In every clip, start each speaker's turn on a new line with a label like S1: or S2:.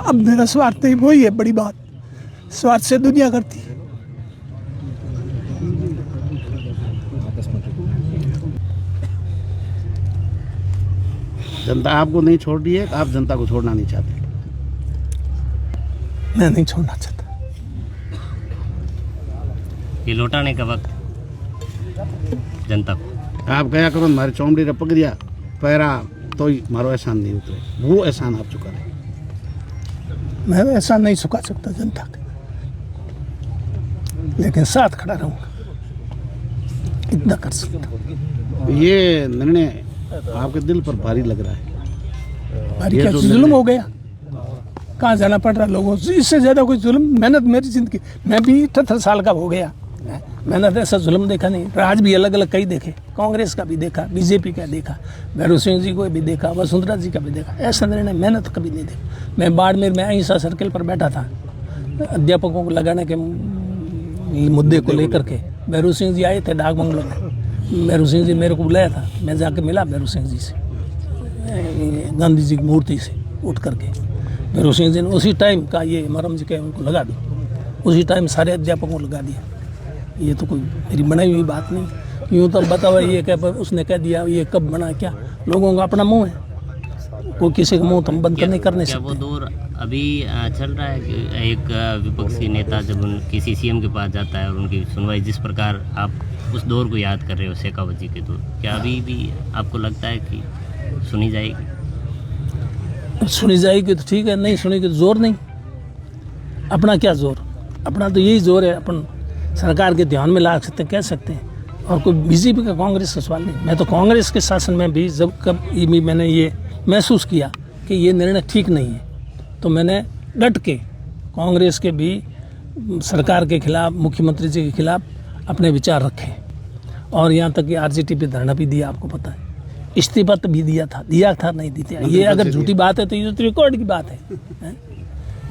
S1: अब मेरा स्वार्थ नहीं, वही है बड़ी बात, स्वार्थ से दुनिया करती है।
S2: जनता आपको नहीं छोड़ रही है, आप जनता को छोड़ना नहीं चाहते?
S1: मैं नहीं छोड़ना चाहता।
S3: ये लौटाने का वक्त जनता को।
S2: आप कया करो मारे चौमड़ी रे पकड़िया पैरा तो ही मारो एहसान नहीं उतरे, वो एहसान आप चुका रहे।
S1: मैं ऐसा नहीं चुका सकता जनता का, लेकिन साथ खड़ा रहूंगा, इतना कर सकता।
S2: ये निर्णय आपके दिल पर भारी लग रहा है?
S1: भारी
S2: ये
S1: क्या
S2: जो
S1: जुल्म
S2: निर्णय-
S1: हो गया, कहाँ जाना पड़ रहा लोगों से, इससे ज्यादा कोई जुल्म। मेहनत मेरी जिंदगी, मैं भी 78 साल का हो गया, मैंने ऐसा जुल्म देखा नहीं। राज भी अलग अलग कई देखे, कांग्रेस का भी देखा, बीजेपी का देखा, भैरव सिंह जी को भी देखा, वसुंधरा जी का भी देखा। ऐसा निर्णय मेहनत कभी नहीं देखा। मैं बाड़मेर में अहिंसा सर्किल पर बैठा था, अध्यापकों को लगाने के मुद्दे को लेकर के। भैरव सिंह जी आए थे डाक बंगलों में, भैरव सिंह जी मेरे को बुलाया था, मैं जाके मिला भैरव सिंह जी से, गांधी जी की मूर्ति से उठ करके। भैरव सिंह जी ने उसी टाइम का ये मरम जी के उनको लगा दो, उसी टाइम सारे अध्यापकों को लगा दिया। ये तो कोई मेरी बनाई हुई बात नहीं। यूँ तो बताओ ये क्या, पर उसने कह दिया, ये कब बना, क्या लोगों का अपना मुंह है, कोई किसी का मुंह तो हम बंद नहीं करने
S3: क्या वो
S1: सकते।
S3: दौर अभी चल रहा है कि एक विपक्षी नेता जब किसी सीएम के पास जाता है और उनकी सुनवाई, जिस प्रकार आप उस दौर को याद कर रहे हो शेखावत जी के दौर, क्या अभी भी आपको लगता है कि सुनी जाएगी?
S1: सुनी जाएगी तो ठीक है, नहीं सुनेगी तो जोर नहीं। अपना क्या जोर, अपना तो यही जोर है, अपन सरकार के ध्यान में ला सकते हैं, कह सकते हैं। और कोई बीजेपी का कांग्रेस का सवाल नहीं। मैं तो कांग्रेस के शासन में भी जब कभी मैंने ये महसूस किया कि ये निर्णय ठीक नहीं है, तो मैंने डट के कांग्रेस के भी सरकार के खिलाफ, मुख्यमंत्री जी के खिलाफ अपने विचार रखे। और यहाँ तक कि आरजेडी पे धरना भी दिया, आपको पता है, इस्तीफा तो भी दिया था नहीं दिया। ये अगर झूठी बात है तो ये तो रिकॉर्ड की बात है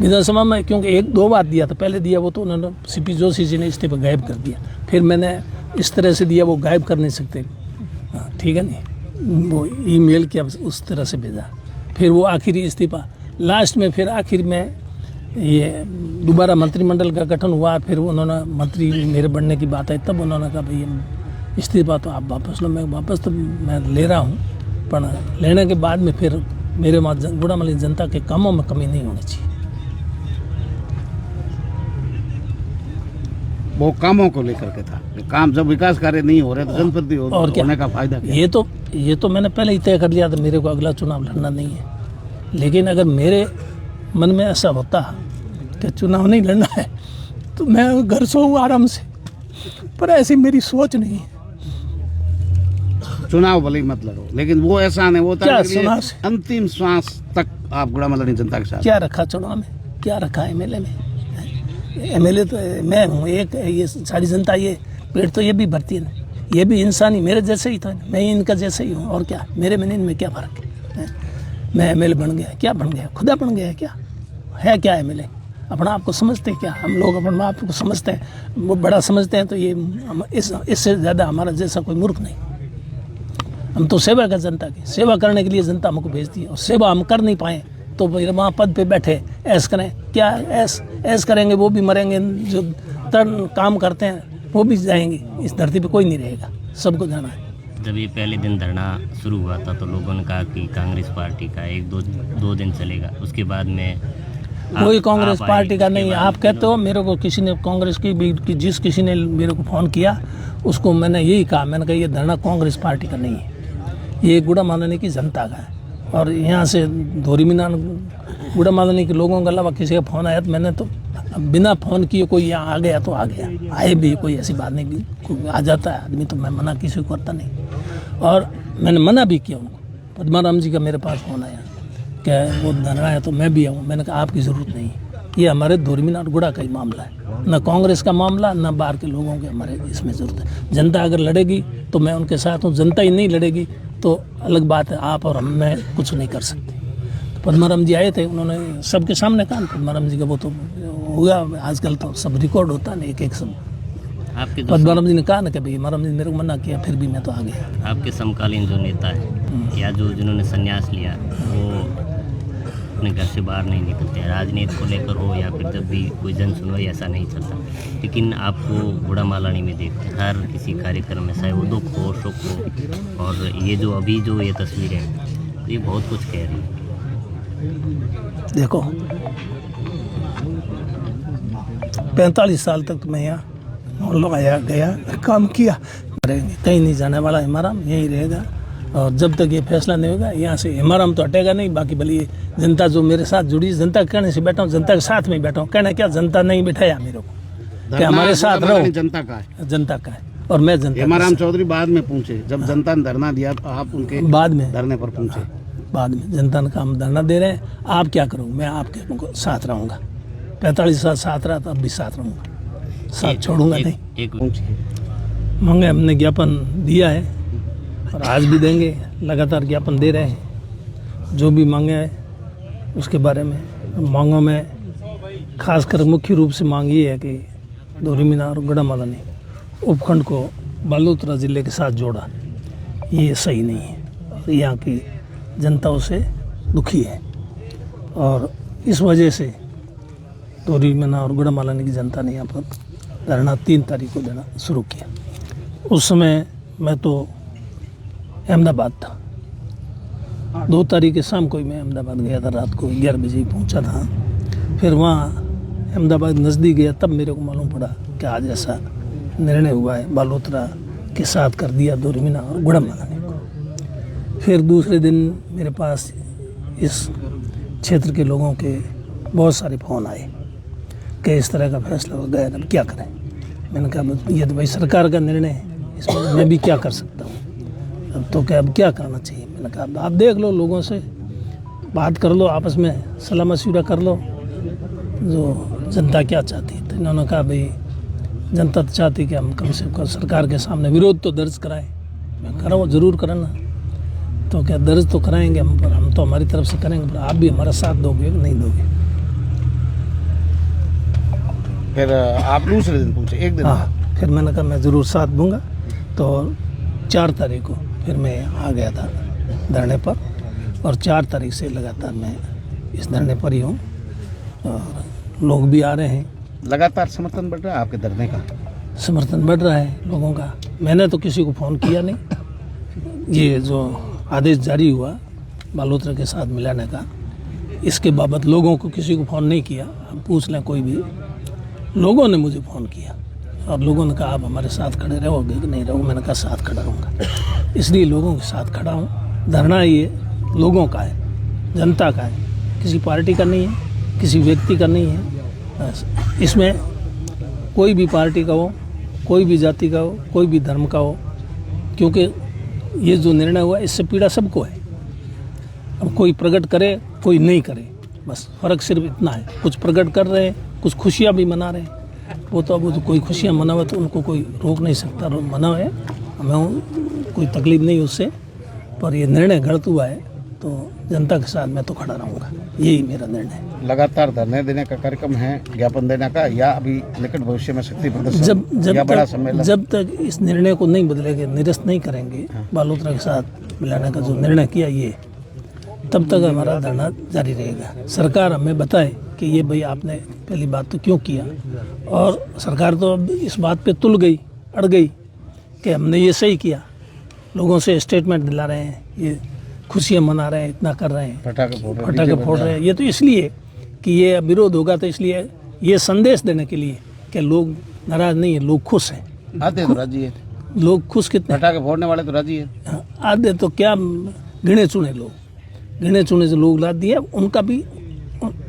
S1: विधानसभा में, क्योंकि एक दो बार दिया था। पहले दिया वो तो उन्होंने सीपी जोशी जी ने इस्तीफा गायब कर दिया, फिर मैंने इस तरह से दिया, वो गायब कर नहीं सकते। हाँ ठीक है, नहीं वो ईमेल किया उस तरह से भेजा, फिर वो आखिरी इस्तीफा लास्ट में, फिर आखिर में ये दोबारा मंत्रिमंडल का गठन हुआ, फिर उन्होंने मंत्री मेरे बनने की बात आई, तब उन्होंने कहा भाई इस्तीफा तो आप वापस लो। मैं वापस तो मैं ले रहा हूँ, पर लेने के बाद में फिर मेरे गुड़ामली जनता के कामों में कमी नहीं होनी चाहिए।
S2: वो कामों को लेकर के था, काम जब विकास कार्य नहीं हो रहे तो जनप्रति
S1: और क्या
S2: होने का फायदा क्या?
S1: ये तो मैंने पहले ही तय कर लिया था, मेरे को अगला चुनाव लड़ना नहीं है। लेकिन अगर मेरे मन में ऐसा होता कि चुनाव नहीं लड़ना है तो मैं घर सोऊं आराम से, पर ऐसी मेरी सोच नहीं है।
S2: चुनाव भले ही मत लड़ो, लेकिन वो एहसान है, वो
S1: क्या
S2: तक
S1: चुनाव से?
S2: अंतिम श्वास तक आप गुड़ामलनी जनता के साथ।
S1: क्या रखा चुनाव में, क्या रखा एमएलए में? एमएलए तो मैं हूँ एक, ये सारी जनता, ये पेट तो ये भी भरती है ना, ये भी इंसान ही मेरे जैसे ही था, मैं इनका जैसे ही हूँ। और क्या मेरे में इनमें क्या फ़र्क है? मैं एमएलए बन गया, क्या बन गया? खुदा बन गया क्या है? क्या एमएलए अपना आप को समझते हैं क्या? हम लोग अपना आप को समझते हैं, वो बड़ा समझते हैं, तो ये इससे ज़्यादा हमारा जैसा कोई मूर्ख नहीं। हम तो सेवा का, जनता की सेवा करने के लिए जनता हमको भेजती है, और सेवा हम कर नहीं पाए तो फिर वहाँ पद पे बैठे ऐस करें क्या? ऐस करेंगे, वो भी मरेंगे। जो तन काम करते हैं वो भी जाएंगे, इस धरती पे कोई नहीं रहेगा, सबको जाना है।
S3: जब ये पहले दिन धरना शुरू हुआ था तो लोगों ने कहा कि कांग्रेस पार्टी का एक दो दिन चलेगा, उसके बाद में
S1: कोई कांग्रेस पार्टी का नहीं है। आप कहते हो, मेरे को किसी ने कांग्रेस की भी जिस किसी ने मेरे को फ़ोन किया उसको मैंने यही कहा, मैंने कहा ये धरना कांग्रेस पार्टी का नहीं है, ये गुड़ामलनी की जनता का है। और यहाँ से धोरी मीनान गुड़ामलनी के लोगों के अलावा किसी का फ़ोन आया तो मैंने तो बिना फ़ोन किए, कोई यहाँ आ गया तो आ गया, आए भी, कोई ऐसी बात नहीं, कोई आ जाता है आदमी तो मैं मना किसी को करता नहीं। और मैंने मना भी किया उनको, पद्माराम जी का मेरे पास फ़ोन आया कि वो धरना है तो मैं भी आऊँ। मैंने कहा आपकी ज़रूरत नहीं, ये हमारे धोरी मीनान गुड़ा का ही मामला है, न कांग्रेस का मामला, न बाहर के लोगों के हमारे इसमें ज़रूरत है। जनता अगर लड़ेगी तो मैं उनके साथ हूँ, जनता ही नहीं लड़ेगी तो अलग बात है, आप और हम में कुछ नहीं कर सकते। पद्माराम जी आए थे, उन्होंने सबके सामने कहा, पद्माराम जी का वो तो हुआ, आजकल तो सब रिकॉर्ड होता है ना, एक एक सब। पद्माराम जी ने कहा ना कि भाई माराम जी ने मेरे को मना किया, फिर भी मैं तो आ गया।
S3: आपके समकालीन जो नेता है या जो जिन्होंने संन्यास लिया, वो अपने घर से बाहर नहीं निकलते हैं, राजनीति को लेकर हो या फिर जब भी कोई जन सुनवाई, ऐसा नहीं चलता। लेकिन आपको गुड़ामालानी में देखते हैं हर किसी कार्यक्रम में, चाहे वो दुख हो सुख हो, और ये जो अभी जो ये तस्वीरें हैं तो ये बहुत कुछ कह रही है।
S1: देखो 45 साल तक तो मैं यहाँ आया गया, काम किया, कहीं नहीं जाने वाला। हिमाराम यहीं रहेगा, और जब तक ये फैसला नहीं होगा यहाँ से हिमाराम तो हटेगा नहीं। बाकी भले ये जनता जो मेरे साथ जुड़ी, जनता के कहने से बैठा हूँ, जनता के साथ में बैठा हूँ। कहना क्या, जनता नहीं बिठाया मेरे को कि हमारे साथ रहो।
S2: जनता का है,
S1: जनता का है, और मैं जनता।
S2: हेमाराम चौधरी बाद में पूछे, जब जनता ने धरना दिया तो आप उनके
S1: बाद में
S2: धरने पर पूछे।
S1: बाद में जनता ने काम धरना दे रहे हैं, आप क्या करो, मैं आपके साथ रहूँगा। 45 साल साथ रहा, तो अब भी साथ रहूँगा, साथ छोड़ूंगा नहीं।
S3: एक
S1: मांगे हमने ज्ञापन दिया है और आज भी देंगे, लगातार ज्ञापन दे रहे हैं। जो भी मांगे हैं उसके बारे में, मांगों में खासकर मुख्य रूप से मांग ये है कि धोरी मीना और गुड़ामालानी उपखंड को बालोतरा ज़िले के साथ जोड़ा, ये सही नहीं है। और यहाँ की जनता उससे दुखी है, और इस वजह से धोरी मीना और गुड़ामालानी की जनता ने यहाँ पर धरना 3 तारीख को देना शुरू किया। उस समय मैं तो अहमदाबाद था। 2 तारीख के शाम को ही मैं अहमदाबाद गया था, रात को 11 बजे ही पहुँचा था। फिर वहाँ अहमदाबाद नज़दीक गया, तब मेरे को मालूम पड़ा कि आज ऐसा निर्णय हुआ है, बालोतरा के साथ कर दिया धोरी मीना और गुड़ामालानी को। फिर दूसरे दिन मेरे पास इस क्षेत्र के लोगों के बहुत सारे फ़ोन आए कि इस तरह का फैसला हो गया, अब क्या करें। मैंने कहा ये तो भाई सरकार का निर्णय है, इसमें मैं भी क्या कर सकता हूँ। अब तो क्या, अब क्या करना चाहिए। मैंने कहा आप देख लो, लोगों से बात कर लो, आपस में सलाह मशविरा कर लो, जो जनता क्या चाहती है। तो इन्होंने कहा भाई जनता तो चाहती कि हम कम से कम सरकार के सामने विरोध तो दर्ज कराएं। मैं कराओ, ज़रूर कराना। तो क्या दर्ज तो कराएंगे हम, पर हम तो हमारी तरफ से करेंगे, पर आप भी हमारा साथ दोगे कि नहीं दोगे।
S2: फिर आप दूसरे दिन पूछे, एक दिन
S1: हाँ, फिर मैंने कहा मैं ज़रूर साथ दूंगा। तो 4 तारीख को फिर मैं आ गया था धरने पर, और 4 तारीख से लगातार मैं इस धरने पर ही हूँ, और लोग भी आ रहे हैं।
S2: लगातार समर्थन बढ़ रहा है आपके धरने का?
S1: समर्थन बढ़ रहा है लोगों का। मैंने तो किसी को फ़ोन किया नहीं। ये जो आदेश जारी हुआ बालोतरा के साथ मिलाने का, इसके बाबत लोगों को किसी को फ़ोन नहीं किया। आप पूछ लें कोई भी, लोगों ने मुझे फ़ोन किया और लोगों ने कहा आप हमारे साथ खड़े रहोगे कि नहीं रहोगे। मैंने कहा साथ खड़ा रहूँगा, इसलिए लोगों के साथ खड़ा हूँ। धरना ये लोगों का है, जनता का है, किसी पार्टी का नहीं है, किसी व्यक्ति का नहीं है। इसमें कोई भी पार्टी का हो, कोई भी जाति का हो, कोई भी धर्म का हो, क्योंकि ये जो निर्णय हुआ इससे पीड़ा सबको है। अब कोई प्रकट करे, कोई नहीं करे, बस फ़र्क सिर्फ इतना है। कुछ प्रकट कर रहे हैं, कुछ खुशियाँ भी मना रहे हैं। वो तो अब कोई खुशियाँ मनावे तो उनको कोई रोक नहीं सकता, मनावे, हमें कोई तकलीफ नहीं उससे। पर ये निर्णय गलत हुआ है तो जनता के साथ मैं तो खड़ा रहूँगा, यही मेरा निर्णय है।
S2: लगातार धरने देने का कार्यक्रम है, ज्ञापन देने का, या अभी निकट भविष्य में शक्ति प्रदर्शन या बड़ा सम्मेलन?
S1: जब तक इस निर्णय को नहीं बदलेंगे, निरस्त नहीं करेंगे, बालोतरा के साथ मिलाने का जो निर्णय किया ये, तब तक हमारा धरना जारी रहेगा। सरकार हमें बताए कि ये भाई आपने पहली बात तो क्यों किया, और सरकार तो अब इस बात पे तुल गई, अड़ गई कि हमने ये सही किया। लोगों से स्टेटमेंट दिला रहे हैं, ये खुशियाँ मना रहे हैं, इतना कर रहे हैं, पटाखे फोड़ रहे हैं। ये तो इसलिए कि ये विरोध होगा, तो इसलिए ये संदेश देने के लिए कि लोग नाराज़ नहीं है, लोग खुश हैं।
S2: आधे तो राजी है,
S1: लोग खुश कितने,
S2: पटाखे फोड़ने वाले तो राजी है।
S1: आधे तो क्या, गिने चुने लोग, गिने चुने से लोग लाद दिए। उनका भी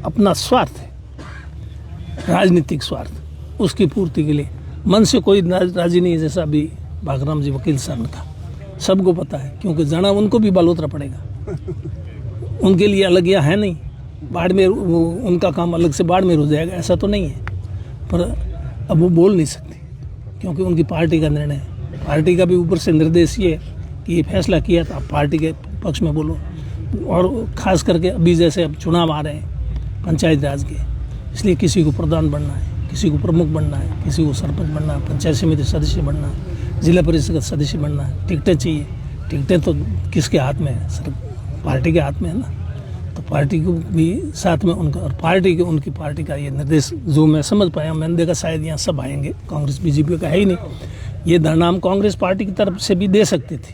S1: अपना स्वार्थ है, राजनीतिक स्वार्थ, उसकी पूर्ति के लिए मन से कोई राजी नहीं है। जैसा अभी भागराम जी वकील साहब ने कहा, सबको पता है, क्योंकि जाना उनको भी बालोतरा पड़ेगा। उनके लिए अलग यहाँ है नहीं, बाड़मेर उनका काम अलग से बाड़मेर हो जाएगा, ऐसा तो नहीं है। पर अब वो बोल नहीं सकते, क्योंकि उनकी पार्टी का निर्णय है। पार्टी का भी ऊपर से निर्देश ये कि ये फैसला किया तो आप पार्टी के पक्ष में बोलो। और ख़ास करके अभी जैसे अब चुनाव आ रहे हैं पंचायत राज के, इसलिए किसी को प्रधान बनना है, किसी को प्रमुख बनना है, किसी को सरपंच बनना है, पंचायत समिति सदस्य बनना है, जिला परिषद का सदस्य बनना है। टिकटें चाहिए, टिकटें तो किसके हाथ में है, सर पार्टी के हाथ में है ना। तो पार्टी को भी साथ में उनका, और पार्टी के उनकी पार्टी का ये निर्देश जो मैं समझ पाया, मैंने देखा शायद यहाँ सब आएंगे, कांग्रेस बीजेपी का है ही नहीं, ये धरना हम कांग्रेस पार्टी की तरफ से भी दे सकते थे।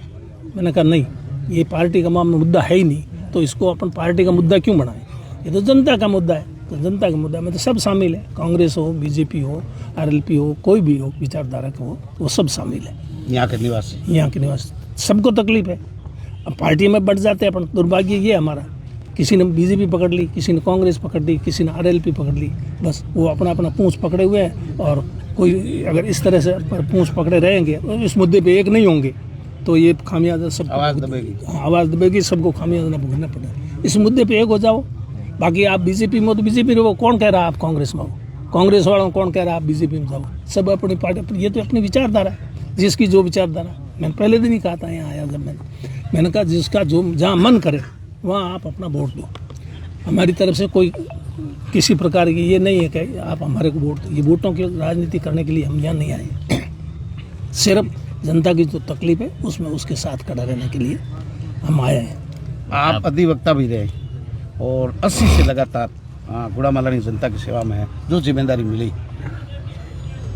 S1: मैंने कहा नहीं, ये पार्टी का मामला मुद्दा है ही नहीं, तो इसको अपन पार्टी का मुद्दा क्यों बनाएं, ये तो जनता का मुद्दा है। तो जनता का मुद्दा में तो सब शामिल है, कांग्रेस हो, बीजेपी हो, आरएलपी हो, कोई भी हो विचारधारा का हो, वो सब शामिल है।
S2: यहाँ के निवासी,
S1: यहाँ के निवासी सबको तकलीफ है। अब पार्टी में बढ़ जाते हैं अपन, दुर्भाग्य ये हमारा, किसी ने बीजेपी पकड़ ली, किसी ने कांग्रेस पकड़ ली, किसी ने आरएलपी पकड़ ली, बस वो अपना अपना पूंछ पकड़े हुए हैं। और कोई अगर इस तरह से पूंछ पकड़े रहेंगे और इस मुद्दे पे एक नहीं होंगे तो ये खामियाजा सब
S2: आवाज़ दबेगी,
S1: आवाज़ दबेगी, सबको खामियाजा भुगतना पड़ेगा। इस मुद्दे पे एक हो जाओ। बाकी आप बीजेपी में हो तो बीजेपी रहो, कौन कह रहा है आप कांग्रेस में हो, कांग्रेस वालों कौन कह रहा है आप बीजेपी में जाओ, सब अपनी पार्टी, ये तो अपनी विचारधारा है, जिसकी जो विचारधारा। मैंने पहले दिन ही कहा था यहाँ आया जब मैंने कहा जिसका जो जहाँ मन करे वहाँ आप अपना वोट दो। हमारी तरफ से कोई किसी प्रकार की ये नहीं है कि आप हमारे को वोट दो, ये वोटों की राजनीति करने के लिए हम यहाँ नहीं आए। सिर्फ जनता की जो तकलीफ है उसमें उसके साथ खड़ा रहने के लिए हम आए हैं।
S2: आप अधिवक्ता भी रहे और 80 से लगातार गुड़ामालानी जनता की सेवा में है, जो जिम्मेदारी मिली,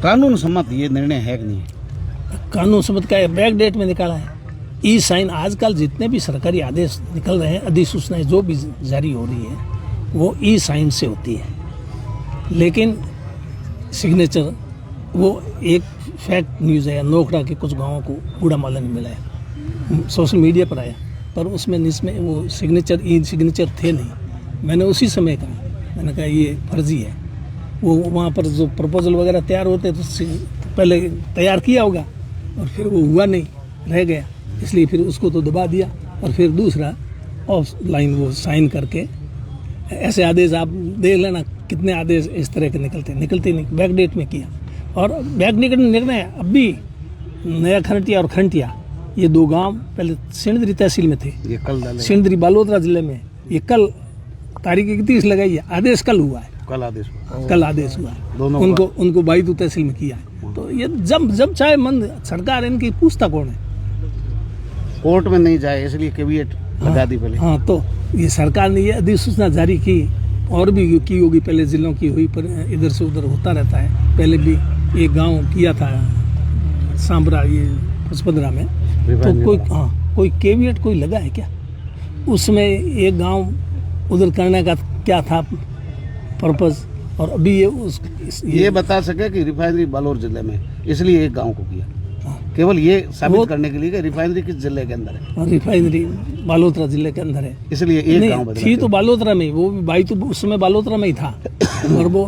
S2: कानून सम्मत ये निर्णय है कि नहीं?
S1: कानून सम्मत का बैक डेट में निकाला है। ई साइन आजकल जितने भी सरकारी आदेश निकल रहे हैं, अधिसूचनाएं जो भी जारी हो रही है वो ई साइन से होती है, लेकिन सिग्नेचर वो एक फैक्ट न्यूज़ है। नोखड़ा के कुछ गांवों को गुड़ामाला ने मिला है, सोशल मीडिया पर आया, पर उसमें वो सिग्नेचर ई सिग्नेचर थे नहीं। मैंने उसी समय कहा, मैंने कहा ये फर्जी है। वो वहाँ पर जो प्रपोजल वगैरह तैयार होते तो पहले तैयार किया होगा और फिर वो हुआ नहीं, रह गया, इसलिए फिर उसको तो दबा दिया और फिर दूसरा ऑफ लाइन वो साइन करके। ऐसे आदेश आप देख लेना कितने आदेश इस तरह के निकलते नहीं। बैक डेट में किया और बैक डेट निर्णय अब भी नया खंटिया और खंटिया, ये दो गांव पहले सिंदरी तहसील में थे,
S2: ये कल
S1: सिंदरी बालोतरा जिले में, ये कल तारीख 31 लगाई है, आदेश कल हुआ है,
S2: कल आदेश हुआ है। दोनों
S1: उनको बाईतू तहसील में किया है। तो ये जब चाहे मन सरकार इनकी पूछता कौन है,
S2: कोर्ट में नहीं जाए इसलिए कैविएट लगा दी पहले।
S1: हाँ, तो ये सरकार ने ये अधिसूचना जारी की, और भी की होगी, पहले जिलों की हुई, पर इधर से उधर होता रहता है। पहले भी एक गांव किया था सांबरा, ये 55 में, तो कोई कैविएट कोई लगा है क्या उसमें? एक गांव उधर करने का क्या था पर्पस? और अभी
S2: ये बता सके कि रिफाइनरी बालोर जिले में, इसलिए एक गांव को किया, केवल ये साबित करने के लिए कि रिफाइनरी किस जिले के अंदर है।
S1: रिफाइनरी बालोतरा जिले के अंदर है,
S2: इसलिए एक गांव
S1: थी तो बालोतरा में, वो भी बाई तो उस समय बालोतरा में ही था। और वो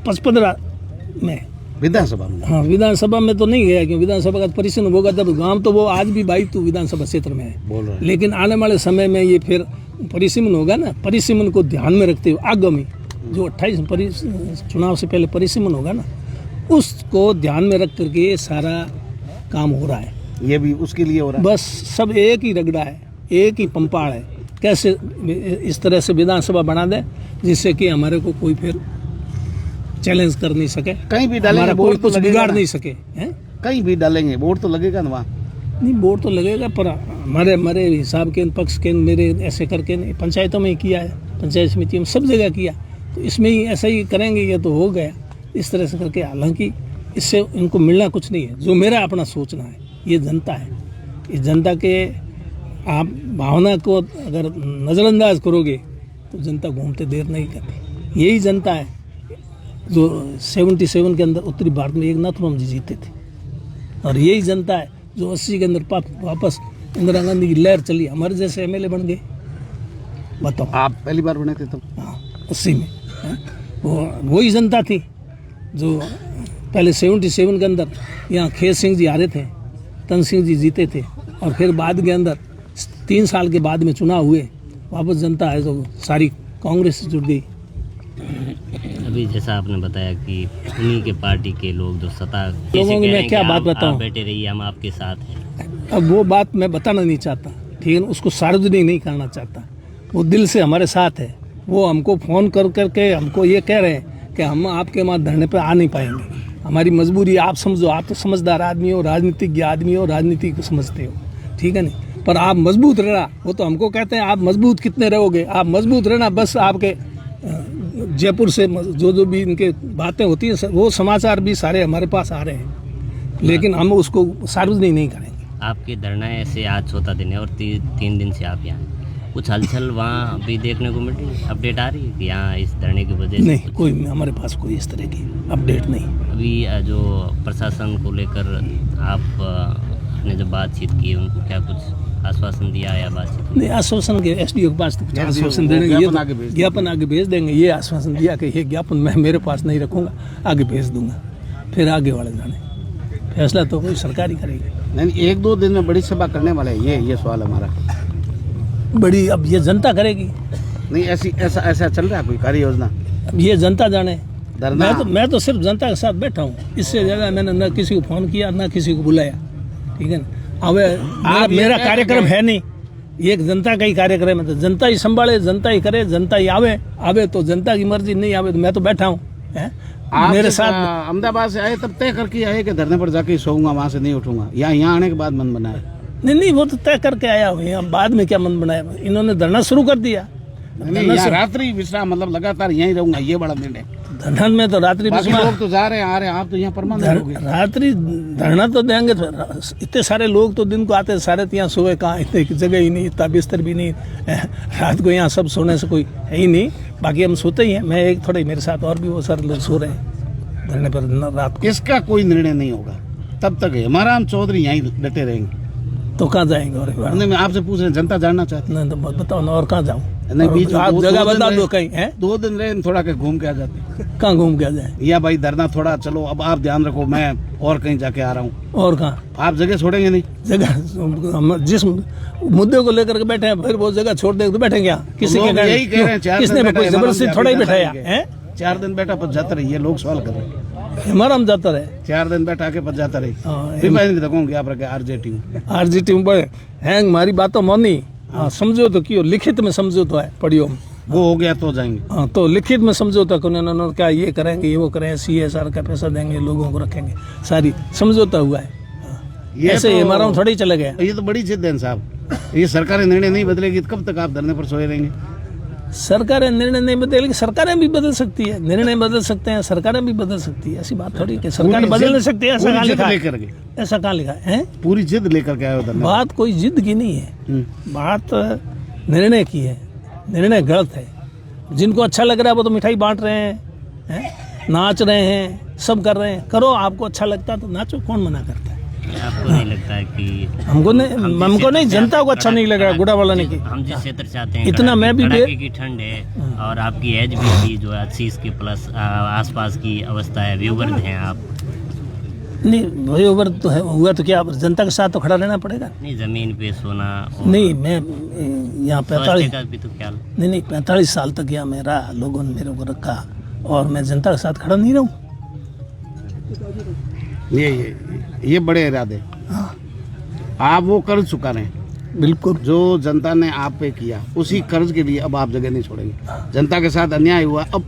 S1: 55 में
S2: विधानसभा में,
S1: हाँ विधानसभा में तो नहीं गया, क्योंकि विधानसभा का परिसीमन होगा तब। गांव तो वो आज भी बाई तो विधानसभा क्षेत्र में है,
S2: बोल रहे हैं।
S1: लेकिन आने वाले समय में ये फिर परिसीमन होगा ना, परिसीमन को ध्यान में रखते हुए आगामी जो 28 चुनाव से पहले परिसीमन होगा ना, उसको ध्यान में रख करके ये सारा काम हो रहा है।
S2: ये भी उसके लिए हो रहा है।
S1: बस सब एक ही रगड़ा है, एक ही पंपाड़ है। कैसे इस तरह से विधानसभा बना दे जिससे कि हमारे को कोई फिर चैलेंज कर नहीं सके,
S2: कहीं भी डालेंगे,
S1: हमारा कोई कुछ बिगाड़ नहीं सके हैं?
S2: कहीं भी डालेंगे वोट तो लगेगा ना वहाँ।
S1: नहीं, वोट तो लगेगा, पर हमारे हिसाब के पक्ष के मेरे ऐसे करके नहीं, पंचायतों में ही किया है, पंचायत समितियों में सब जगह किया, तो इसमें ही ऐसा ही करेंगे, ये तो हो गया इस तरह से करके। हालांकि इससे इनको मिलना कुछ नहीं है, जो मेरा अपना सोचना है। ये जनता है, इस जनता के आप भावना को अगर नज़रअंदाज करोगे तो जनता घूमते देर नहीं करती। यही जनता है जो 77 के अंदर उत्तरी भारत में एक नाथुराम जी जीते थे, और यही जनता है जो 80 के अंदर वापस इंदिरा गांधी की लहर चली, हमारे जैसे एमएलए बन गए। बताओ,
S2: आप पहली बार बने थे तब?
S1: हाँ, 80 में वही जनता थी जो पहले 77 के अंदर यहाँ खेत सिंह जी हारे थे, तन सिंह जी जीते थे, और फिर बाद के अंदर 3 साल के बाद में चुनाव हुए, वापस जनता है तो सारी कांग्रेस से जुड़ गई।
S3: अभी जैसा आपने बताया कि उन्हीं के पार्टी के लोग जो सत्ता
S1: लोगों की मैं क्या बात बताऊं,
S3: बैठे रहिए, हम आपके साथ हैं।
S1: अब वो बात मैं बताना नहीं चाहता, ठीक है, उसको सार्वजनिक नहीं करना चाहता। वो दिल से हमारे साथ है। वो हमको फ़ोन कर करके हमको ये कह रहे हैं कि हम आपके वहाँ धरने पर आ नहीं पाएंगे, हमारी मजबूरी आप समझो, आप तो समझदार आदमी हो, राजनीतिज्ञ आदमी हो, राजनीति को समझते हो, ठीक है नहीं, पर आप मजबूत रहना, वो तो हमको कहते हैं आप मजबूत कितने रहोगे, आप मजबूत रहना। बस आपके जयपुर से जो भी इनके बातें होती है वो समाचार भी सारे हमारे पास आ रहे हैं, लेकिन हम उसको सार्वजनिक नहीं करेंगे।
S3: आपके धरना ऐसे आज चौथा दिन है और 3 दिन से आप यहाँ हैं। कुछ हलचल वहाँ भी देखने को मिल रही है, अपडेट आ रही है कि यहाँ इस धरने की वजह से?
S1: नहीं, कोई हमारे पास कोई इस तरह की अपडेट नहीं।
S3: अभी जो प्रशासन को लेकर आपने जब बातचीत की उनको क्या कुछ आश्वासन दिया या बातचीत?
S1: नहीं, आश्वासन के एसडीओ के पास तो कुछ आश्वासन देंगे, ये ज्ञापन आगे भेज देंगे। ये आश्वासन दिया कि ये ज्ञापन मैं मेरे पास नहीं रखूँगा, आगे भेज दूंगा, फिर आगे वाले जाने, फैसला तो कोई सरकार ही करेगी।
S2: नहीं, 1-2 दिन में बड़ी सभा करने वाले हैं, ये सवाल हमारा।
S1: बड़ी अब ये जनता करेगी।
S2: नहीं, ऐसा चल रहा है कोई कार्य योजना?
S1: अब ये जनता जाने।
S2: धरना
S1: मैं तो सिर्फ जनता के साथ बैठा हूँ, इससे ज़्यादा मैंने न किसी को फ़ोन किया न किसी को बुलाया, ठीक है ना। अब मेरा कार्यक्रम है नहीं, ये जनता का ही कार्यक्रम है, तो जनता ही संभाले, जनता ही करे, जनता ही आवे तो जनता की मर्जी, नहीं आवे तो मैं तो बैठा हूँ। मेरे साथ
S2: अहमदाबाद से आए तब तय करके आए कि धरने पर जाके सोऊंगा, वहाँ से नहीं उठूंगा, यहाँ आने के बाद मन बनाया?
S1: नहीं, वो तो तय करके आया हूँ, यहाँ बाद में क्या मन बनाया। इन्होंने धरना शुरू कर दिया।
S2: रात्रि विश्राम मतलब लगातार यहीं रहूंगा, ये बड़ा निर्णय।
S1: धरना में तो रात्रि
S2: लोग तो जा रहे हैं, आ रहे हैं, आप तो यहाँ परमानेंट हो गए।
S1: रात्रि धरना तो देंगे, इतने सारे लोग तो दिन को आते हैं, सारे यहाँ सुबह कहाँ, इतने जगह ही नहीं, इतना बिस्तर भी नहीं, रात को यहाँ सब सोने से कोई है ही नहीं, बाकी हम सोते ही हैं। मैं एक थोड़े, मेरे साथ और भी वो सारे लोग सो रहे हैं धरने पर रात को।
S2: इसका कोई निर्णय नहीं होगा तब तक हमारा चौधरी यहीं डटे रहेंगे।
S1: तो कहाँ जाएंगे? और
S2: मैं आपसे पूछ रहे, जनता जानना चाहती है।
S1: नहीं तो बताओ ना, और कहाँ जाऊँ?
S2: नहीं, बीच
S1: आप जगह बता दो कहीं है।
S2: 2 दिन रहे, थोड़ा के घूम के आ जाते।
S1: कहाँ घूम के आ जाए?
S2: या भाई धरना थोड़ा चलो, अब आप ध्यान रखो, मैं और कहीं जाके आ रहा हूँ।
S1: और कहाँ?
S2: आप जगह छोड़ेंगे नहीं?
S1: जगह हम जिस मुद्दे को लेकर के बैठे हैं, फिर वो जगह छोड़ देंगे तो बैठेंगे यहाँ? किसी के
S2: यही कह रहे हैं,
S1: किसने कोई जबरदस्ती थोड़ा ही बैठाया है?
S2: 4 दिन बैठा पर जाता रही, ये लोग सवाल कर रहे हैं।
S1: हमारा हम जाता रहे,
S2: 4 दिन बैठा के पर जाता रही।
S1: आरजेटी में हैंग मारी बातों मोनी। समझो तो क्यों, लिखित में समझो तो है, पढ़ियो
S2: वो हो गया तो जाएंगे।
S1: हाँ, तो लिखित में समझौता को उन्होंने क्या ये करेंगे, ये वो करेंगे, CSR का पैसा देंगे, लोगों को रखेंगे, सारी समझौता हुआ है। ऐसे
S2: तो,
S1: हमारा थोड़ी चले गए।
S2: ये तो बड़ी जिद है साहब, ये सरकारी निर्णय नहीं बदलेगी तो कब तक आप धरने पर सोए रहेंगे?
S1: सरकारें निर्णय नहीं बदलेगी, सरकारें भी बदल सकती है, निर्णय बदल सकते हैं, सरकारें भी बदल सकती है, ऐसी बात थोड़ी कि सरकार बदल नहीं सकती है। ऐसा कहाँ लिखा है? ऐसा कहाँ लिखा है?
S2: पूरी जिद लेकर के आए हो?
S1: बात कोई जिद की नहीं है, बात निर्णय की है। निर्णय गलत है। जिनको अच्छा लग रहा है वो तो मिठाई बांट रहे हैं, नाच रहे हैं, सब कर रहे हैं। करो, आपको अच्छा लगता है तो नाचो, कौन मना करता है?
S3: आपको नहीं लगता है कि
S1: हमको नहीं, जनता को अच्छा नहीं लग रहा गुड़ा वाला ने की?
S3: हम जिस क्षेत्र से आते हैं,
S1: इतना मैं भी
S3: कड़ाके की ठंड है और आपकी एज भी थी जो 80 के प्लस आसपास की अवस्था है, व्यूवर्ड हैं आप।
S1: नहीं, वही ओवर तो है, हुआ तो क्या, जनता के साथ तो खड़ा रहना पड़ेगा।
S3: नहीं, जमीन पे सोना
S1: नहीं, मैं यहाँ 45
S3: का भी तो ख्याल
S1: नहीं 45 साल तक यहाँ मैं रहा, लोगों ने मेरे को रखा और मैं जनता के साथ खड़ा नहीं रहूँ।
S2: ये बड़े इरादे।
S1: हाँ,
S2: आप वो कर्ज चुका रहे हैं,
S1: बिल्कुल।
S2: जो जनता ने आप पे किया, उसी कर्ज के लिए अब आप जगह नहीं छोड़ेंगे। जनता के साथ अन्याय हुआ, अब